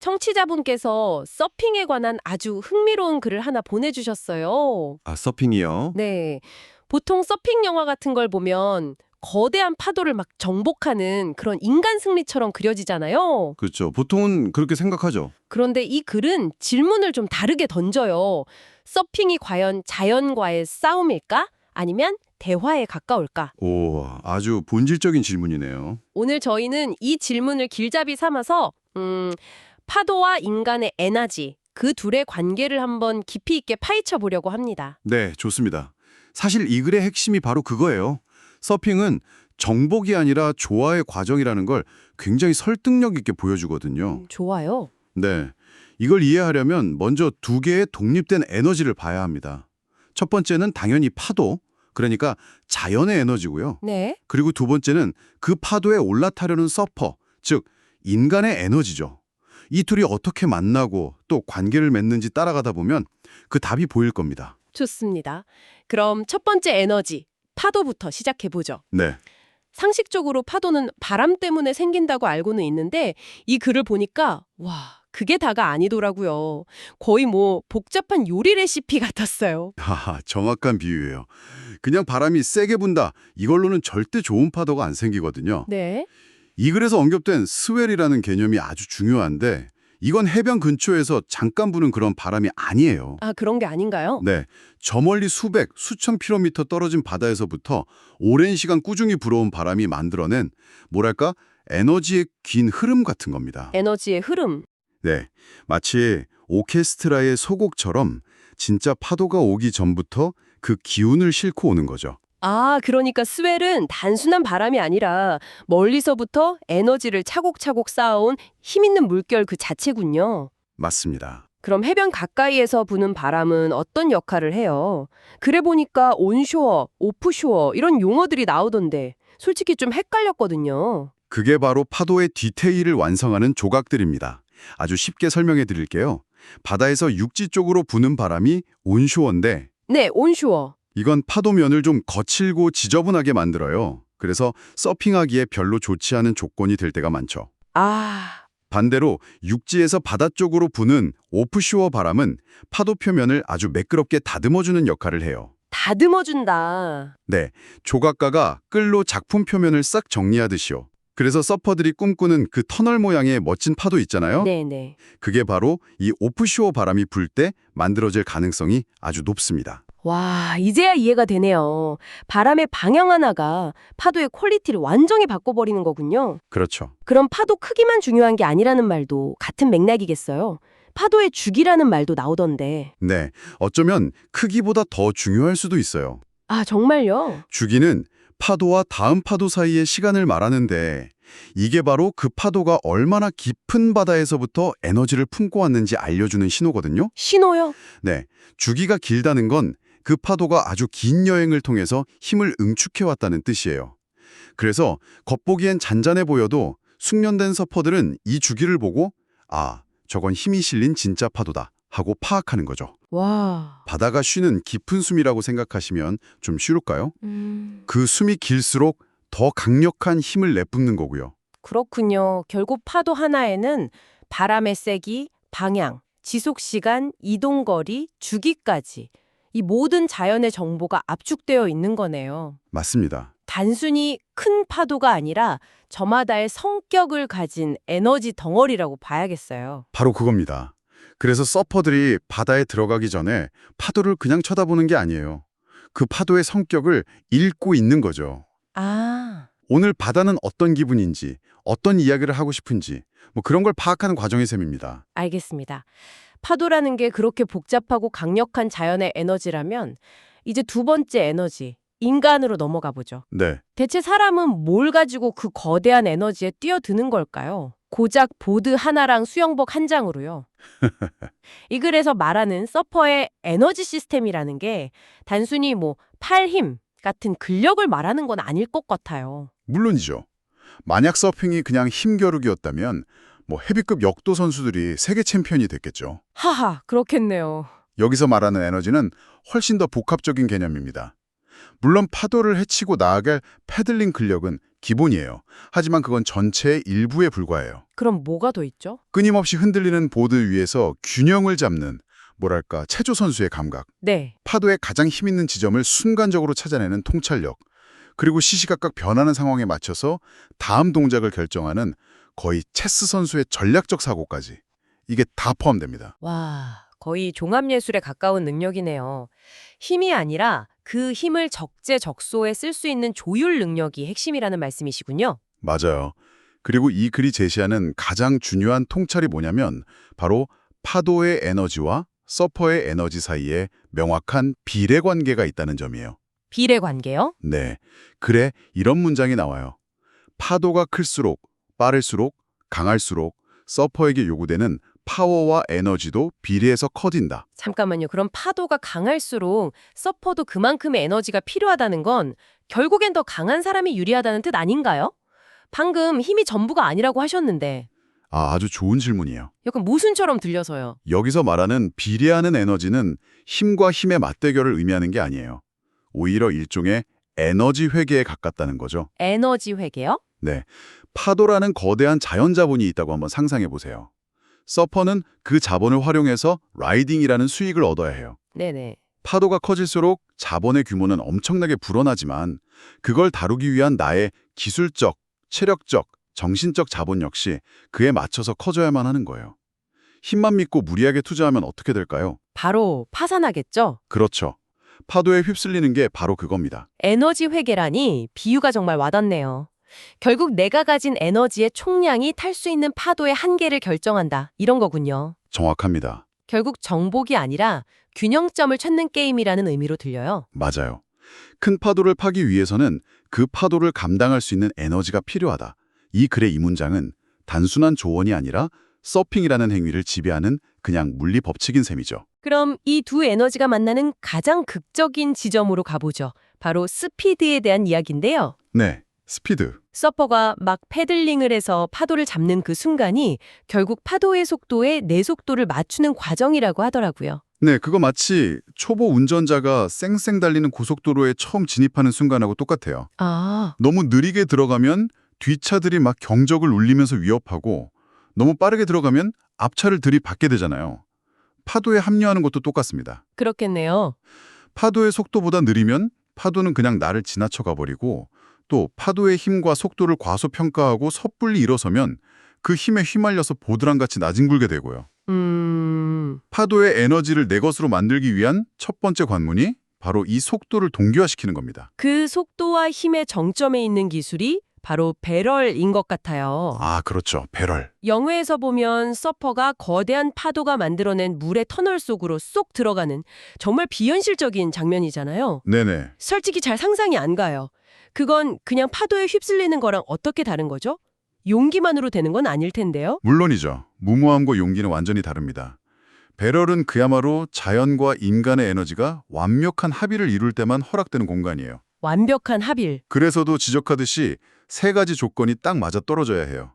청취자분께서 서핑에 관한 아주 흥미로운 글을 하나 보내주셨어요. 아, 서핑이요? 네. 보통 서핑 영화 같은 걸 보면 거대한 파도를 막 정복하는 그런 인간 승리처럼 그려지잖아요. 그렇죠. 보통은 그렇게 생각하죠. 그런데 이 글은 질문을 좀 다르게 던져요. 서핑이 과연 자연과의 싸움일까? 아니면 대화에 가까울까? 오, 아주 본질적인 질문이네요. 오늘 저희는 이 질문을 길잡이 삼아서 파도와 인간의 에너지, 그 둘의 관계를 한번 깊이 있게 파헤쳐 보려고 합니다. 네, 좋습니다. 사실 이 글의 핵심이 바로 그거예요. 서핑은 정복이 아니라 조화의 과정이라는 걸 굉장히 설득력 있게 보여주거든요. 좋아요. 네, 이걸 이해하려면 먼저 두 개의 독립된 에너지를 봐야 합니다. 첫 번째는 당연히 파도, 그러니까 자연의 에너지고요. 네. 그리고 두 번째는 그 파도에 올라타려는 서퍼, 즉 인간의 에너지죠. 이 둘이 어떻게 만나고 또 관계를 맺는지 따라가다 보면 그 답이 보일 겁니다. 좋습니다. 그럼 첫 번째 에너지, 파도부터 시작해 보죠. 네, 상식적으로 파도는 바람 때문에 생긴다고 알고는 있는데 이 글을 보니까 와, 그게 다가 아니더라고요. 거의 뭐 복잡한 요리 레시피 같았어요. 하하, 정확한 비유예요. 그냥 바람이 세게 분다, 이걸로는 절대 좋은 파도가 안 생기거든요. 네. 이 글에서 언급된 스웰이라는 개념이 아주 중요한데 이건 해변 근처에서 잠깐 부는 그런 바람이 아니에요. 아, 그런 게 아닌가요? 네, 저 멀리 수백, 수천 킬로미터 떨어진 바다에서부터 오랜 시간 꾸준히 불어온 바람이 만들어낸 뭐랄까 에너지의 긴 흐름 같은 겁니다. 에너지의 흐름. 네, 마치 오케스트라의 소곡처럼 진짜 파도가 오기 전부터 그 기운을 싣고 오는 거죠. 아, 그러니까 스웰은 단순한 바람이 아니라 멀리서부터 에너지를 차곡차곡 쌓아온 힘 있는 물결 그 자체군요. 맞습니다. 그럼 해변 가까이에서 부는 바람은 어떤 역할을 해요? 그래 보니까 온쇼어, 오프쇼어 이런 용어들이 나오던데 솔직히 좀 헷갈렸거든요. 그게 바로 파도의 디테일을 완성하는 조각들입니다. 아주 쉽게 설명해 드릴게요. 바다에서 육지 쪽으로 부는 바람이 온쇼어인데 네, 온쇼어. 이건 파도면을 좀 거칠고 지저분하게 만들어요. 그래서 서핑하기에 별로 좋지 않은 조건이 될 때가 많죠. 아, 반대로 육지에서 바다 쪽으로 부는 오프쇼어 바람은 파도 표면을 아주 매끄럽게 다듬어주는 역할을 해요. 다듬어준다. 네, 조각가가 끌로 작품 표면을 싹 정리하듯이요. 그래서 서퍼들이 꿈꾸는 그 터널 모양의 멋진 파도 있잖아요. 네네. 그게 바로 이 오프쇼어 바람이 불 때 만들어질 가능성이 아주 높습니다. 와, 이제야 이해가 되네요. 바람의 방향 하나가 파도의 퀄리티를 완전히 바꿔버리는 거군요. 그렇죠. 그럼 파도 크기만 중요한 게 아니라는 말도 같은 맥락이겠어요. 파도의 주기라는 말도 나오던데. 네, 어쩌면 크기보다 더 중요할 수도 있어요. 아, 정말요? 주기는 파도와 다음 파도 사이의 시간을 말하는데 이게 바로 그 파도가 얼마나 깊은 바다에서부터 에너지를 품고 왔는지 알려주는 신호거든요. 신호요? 네, 주기가 길다는 건 그 파도가 아주 긴 여행을 통해서 힘을 응축해왔다는 뜻이에요. 그래서 겉보기엔 잔잔해 보여도 숙련된 서퍼들은 이 주기를 보고 아, 저건 힘이 실린 진짜 파도다 하고 파악하는 거죠. 와. 바다가 쉬는 깊은 숨이라고 생각하시면 좀 쉬울까요? 그 숨이 길수록 더 강력한 힘을 내뿜는 거고요. 그렇군요. 결국 파도 하나에는 바람의 세기, 방향, 지속 시간, 이동 거리, 주기까지 이 모든 자연의 정보가 압축되어 있는 거네요. 맞습니다. 단순히 큰 파도가 아니라 저마다의 성격을 가진 에너지 덩어리라고 봐야겠어요. 바로 그겁니다. 그래서 서퍼들이 바다에 들어가기 전에 파도를 그냥 쳐다보는 게 아니에요. 그 파도의 성격을 읽고 있는 거죠. 아, 오늘 바다는 어떤 기분인지, 어떤 이야기를 하고 싶은지, 뭐 그런 걸 파악하는 과정의 셈입니다. 알겠습니다. 파도라는 게 그렇게 복잡하고 강력한 자연의 에너지라면 이제 두 번째 에너지, 인간으로 넘어가 보죠. 네, 대체 사람은 뭘 가지고 그 거대한 에너지에 뛰어드는 걸까요? 고작 보드 하나랑 수영복 한 장으로요. 이 글에서 말하는 서퍼의 에너지 시스템이라는 게 단순히 뭐 팔 힘 같은 근력을 말하는 건 아닐 것 같아요. 물론이죠. 만약 서핑이 그냥 힘겨루기였다면 뭐 헤비급 역도 선수들이 세계 챔피언이 됐겠죠. 하하, 그렇겠네요. 여기서 말하는 에너지는 훨씬 더 복합적인 개념입니다. 물론 파도를 헤치고 나아갈 패들링 근력은 기본이에요. 하지만 그건 전체의 일부에 불과해요. 그럼 뭐가 더 있죠? 끊임없이 흔들리는 보드 위에서 균형을 잡는, 뭐랄까, 체조 선수의 감각. 네. 파도의 가장 힘 있는 지점을 순간적으로 찾아내는 통찰력. 그리고 시시각각 변하는 상황에 맞춰서 다음 동작을 결정하는 거의 체스 선수의 전략적 사고까지. 이게 다 포함됩니다. 와, 거의 종합예술에 가까운 능력이네요. 힘이 아니라 그 힘을 적재적소에 쓸 수 있는 조율 능력이 핵심이라는 말씀이시군요. 맞아요. 그리고 이 글이 제시하는 가장 중요한 통찰이 뭐냐면 바로 파도의 에너지와 서퍼의 에너지 사이에 명확한 비례 관계가 있다는 점이에요. 비례 관계요? 네. 글에 이런 문장이 나와요. 파도가 클수록, 빠를수록, 강할수록 서퍼에게 요구되는 파워와 에너지도 비례해서 커진다. 잠깐만요. 그럼 파도가 강할수록 서퍼도 그만큼의 에너지가 필요하다는 건 결국엔 더 강한 사람이 유리하다는 뜻 아닌가요? 방금 힘이 전부가 아니라고 하셨는데 아주 좋은 질문이에요. 약간 모순처럼 들려서요. 여기서 말하는 비례하는 에너지는 힘과 힘의 맞대결을 의미하는 게 아니에요. 오히려 일종의 에너지 회계에 가깝다는 거죠. 에너지 회계요? 네, 파도라는 거대한 자연 자본이 있다고 한번 상상해 보세요. 서퍼는 그 자본을 활용해서 라이딩이라는 수익을 얻어야 해요. 네네. 파도가 커질수록 자본의 규모는 엄청나게 불어나지만 그걸 다루기 위한 나의 기술적, 체력적, 정신적 자본 역시 그에 맞춰서 커져야만 하는 거예요. 힘만 믿고 무리하게 투자하면 어떻게 될까요? 바로 파산하겠죠? 그렇죠. 파도에 휩쓸리는 게 바로 그겁니다. 에너지 회계라니 비유가 정말 와닿네요. 결국 내가 가진 에너지의 총량이 탈 수 있는 파도의 한계를 결정한다. 이런 거군요. 정확합니다. 결국 정복이 아니라 균형점을 찾는 게임이라는 의미로 들려요. 맞아요. 큰 파도를 파기 위해서는 그 파도를 감당할 수 있는 에너지가 필요하다. 이 글의 이 문장은 단순한 조언이 아니라 서핑이라는 행위를 지배하는 그냥 물리 법칙인 셈이죠. 그럼 이 두 에너지가 만나는 가장 극적인 지점으로 가보죠. 바로 스피드에 대한 이야기인데요. 네, 스피드. 서퍼가 막 패들링을 해서 파도를 잡는 그 순간이 결국 파도의 속도에 내 속도를 맞추는 과정이라고 하더라고요. 네, 그거 마치 초보 운전자가 쌩쌩 달리는 고속도로에 처음 진입하는 순간하고 똑같아요. 아, 너무 느리게 들어가면 뒷차들이 막 경적을 울리면서 위협하고 너무 빠르게 들어가면 앞차를 들이받게 되잖아요. 파도에 합류하는 것도 똑같습니다. 그렇겠네요. 파도의 속도보다 느리면 파도는 그냥 나를 지나쳐 가버리고 또 파도의 힘과 속도를 과소평가하고 섣불리 일어서면 그 힘에 휘말려서 보드랑같이 나뒹굴게 되고요. 파도의 에너지를 내 것으로 만들기 위한 첫 번째 관문이 바로 이 속도를 동기화시키는 겁니다. 그 속도와 힘의 정점에 있는 기술이 바로 배럴인 것 같아요. 아, 그렇죠. 배럴. 영화에서 보면 서퍼가 거대한 파도가 만들어낸 물의 터널 속으로 쏙 들어가는 정말 비현실적인 장면이잖아요. 네네. 솔직히 잘 상상이 안 가요. 그건 그냥 파도에 휩쓸리는 거랑 어떻게 다른 거죠? 용기만으로 되는 건 아닐 텐데요. 물론이죠. 무모함과 용기는 완전히 다릅니다. 배럴은 그야말로 자연과 인간의 에너지가 완벽한 합의를 이룰 때만 허락되는 공간이에요. 완벽한 합일. 그래서도 지적하듯이 세 가지 조건이 딱 맞아 떨어져야 해요.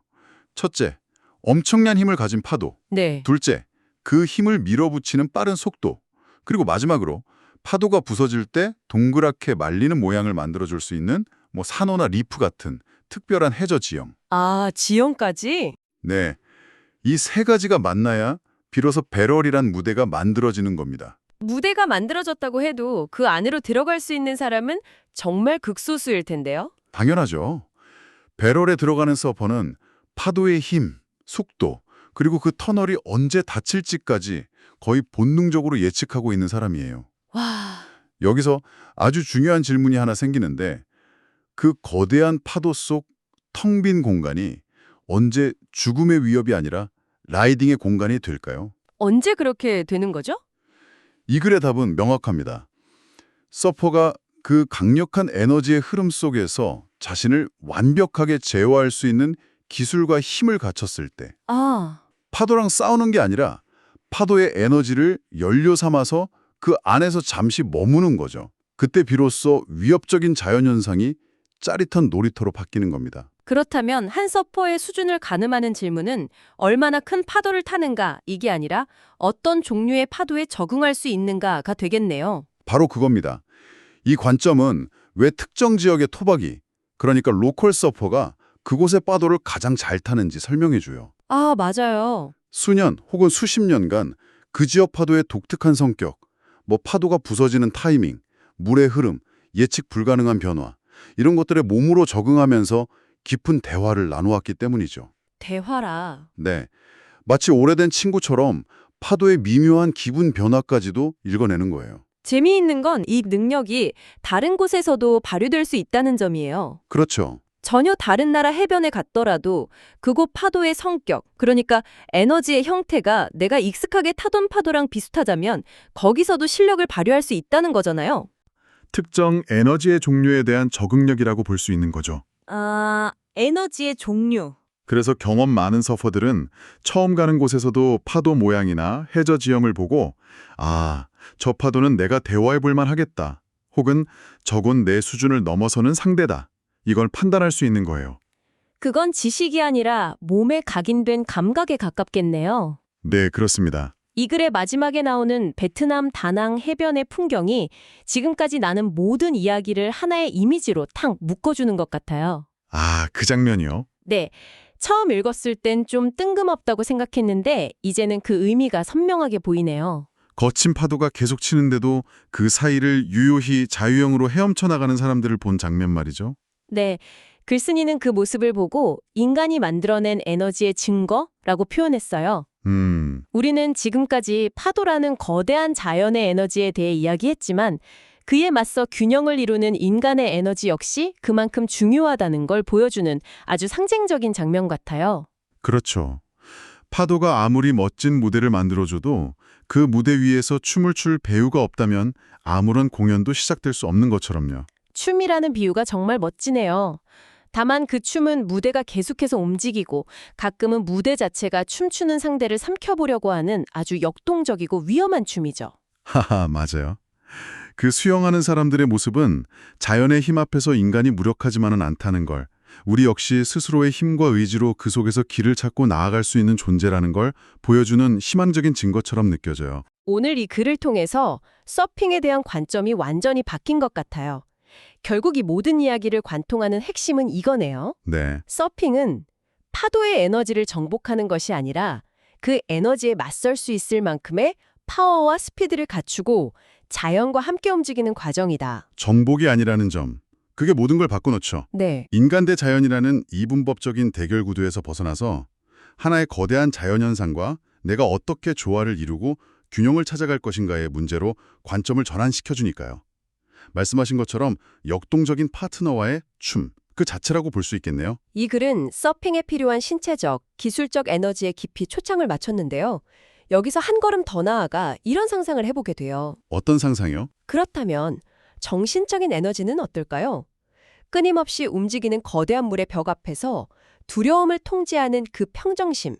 첫째, 엄청난 힘을 가진 파도. 네. 둘째, 그 힘을 밀어붙이는 빠른 속도. 그리고 마지막으로 파도가 부서질 때 동그랗게 말리는 모양을 만들어줄 수 있는 산호나 리프 같은 특별한 해저 지형. 아, 지형까지? 네, 이 세 가지가 만나야 비로소 배럴이란 무대가 만들어지는 겁니다. 무대가 만들어졌다고 해도 그 안으로 들어갈 수 있는 사람은 정말 극소수일 텐데요. 당연하죠. 배럴에 들어가는 서퍼는 파도의 힘, 속도, 그리고 그 터널이 언제 닫힐지까지 거의 본능적으로 예측하고 있는 사람이에요. 와, 여기서 아주 중요한 질문이 하나 생기는데 그 거대한 파도 속 텅 빈 공간이 언제 죽음의 위협이 아니라 라이딩의 공간이 될까요? 언제 그렇게 되는 거죠? 이 글의 답은 명확합니다. 서퍼가 그 강력한 에너지의 흐름 속에서 자신을 완벽하게 제어할 수 있는 기술과 힘을 갖췄을 때 아, 파도랑 싸우는 게 아니라 파도의 에너지를 연료 삼아서 그 안에서 잠시 머무는 거죠. 그때 비로소 위협적인 자연현상이 짜릿한 놀이터로 바뀌는 겁니다. 그렇다면 한 서퍼의 수준을 가늠하는 질문은 얼마나 큰 파도를 타는가 이게 아니라 어떤 종류의 파도에 적응할 수 있는가가 되겠네요. 바로 그겁니다. 이 관점은 왜 특정 지역의 토박이, 그러니까 로컬 서퍼가 그곳의 파도를 가장 잘 타는지 설명해줘요. 아, 맞아요. 수년 혹은 수십 년간 그 지역 파도의 독특한 성격, 뭐 파도가 부서지는 타이밍, 물의 흐름, 예측 불가능한 변화, 이런 것들에 몸으로 적응하면서 깊은 대화를 나누었기 때문이죠. 대화라. 네, 마치 오래된 친구처럼 파도의 미묘한 기분 변화까지도 읽어내는 거예요. 재미있는 건 이 능력이 다른 곳에서도 발휘될 수 있다는 점이에요. 그렇죠. 전혀 다른 나라 해변에 갔더라도 그곳 파도의 성격, 그러니까 에너지의 형태가 내가 익숙하게 타던 파도랑 비슷하다면 거기서도 실력을 발휘할 수 있다는 거잖아요. 특정 에너지의 종류에 대한 적응력이라고 볼 수 있는 거죠. 아, 에너지의 종류. 그래서 경험 많은 서퍼들은 처음 가는 곳에서도 파도 모양이나 해저 지형을 보고 아, 저 파도는 내가 대화해 볼 만하겠다. 혹은 저건 내 수준을 넘어서는 상대다. 이걸 판단할 수 있는 거예요. 그건 지식이 아니라 몸에 각인된 감각에 가깝겠네요. 네, 그렇습니다. 이 글의 마지막에 나오는 베트남 다낭 해변의 풍경이 지금까지 나는 모든 이야기를 하나의 이미지로 탕 묶어주는 것 같아요. 아, 그 장면이요? 네, 처음 읽었을 땐 좀 뜬금없다고 생각했는데 이제는 그 의미가 선명하게 보이네요. 거친 파도가 계속 치는데도 그 사이를 유유히 자유형으로 헤엄쳐 나가는 사람들을 본 장면 말이죠. 네, 글쓴이는 그 모습을 보고 인간이 만들어낸 에너지의 증거라고 표현했어요. 우리는 지금까지 파도라는 거대한 자연의 에너지에 대해 이야기했지만 그에 맞서 균형을 이루는 인간의 에너지 역시 그만큼 중요하다는 걸 보여주는 아주 상징적인 장면 같아요. 그렇죠. 파도가 아무리 멋진 무대를 만들어줘도 그 무대 위에서 춤을 출 배우가 없다면 아무런 공연도 시작될 수 없는 것처럼요. 춤이라는 비유가 정말 멋지네요. 다만 그 춤은 무대가 계속해서 움직이고 가끔은 무대 자체가 춤추는 상대를 삼켜보려고 하는 아주 역동적이고 위험한 춤이죠. 하하, 맞아요. 그 수영하는 사람들의 모습은 자연의 힘 앞에서 인간이 무력하지만은 않다는 걸, 우리 역시 스스로의 힘과 의지로 그 속에서 길을 찾고 나아갈 수 있는 존재라는 걸 보여주는 희망적인 증거처럼 느껴져요. 오늘 이 글을 통해서 서핑에 대한 관점이 완전히 바뀐 것 같아요. 결국 이 모든 이야기를 관통하는 핵심은 이거네요. 네, 서핑은 파도의 에너지를 정복하는 것이 아니라 그 에너지에 맞설 수 있을 만큼의 파워와 스피드를 갖추고 자연과 함께 움직이는 과정이다. 정복이 아니라는 점, 그게 모든 걸 바꿔놓죠. 네. 인간 대 자연이라는 이분법적인 대결 구도에서 벗어나서 하나의 거대한 자연현상과 내가 어떻게 조화를 이루고 균형을 찾아갈 것인가의 문제로 관점을 전환시켜주니까요. 말씀하신 것처럼 역동적인 파트너와의 춤, 그 자체라고 볼 수 있겠네요. 이 글은 서핑에 필요한 신체적, 기술적 에너지에 깊이 초점을 맞췄는데요. 여기서 한 걸음 더 나아가 이런 상상을 해보게 돼요. 어떤 상상이요? 그렇다면 정신적인 에너지는 어떨까요? 끊임없이 움직이는 거대한 물의 벽 앞에서 두려움을 통제하는 그 평정심,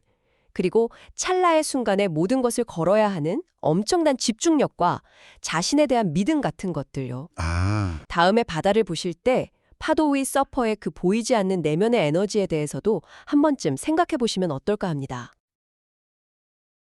그리고 찰나의 순간에 모든 것을 걸어야 하는 엄청난 집중력과 자신에 대한 믿음 같은 것들요. 아, 다음에 바다를 보실 때 파도 위 서퍼의 그 보이지 않는 내면의 에너지에 대해서도 한 번쯤 생각해 보시면 어떨까 합니다.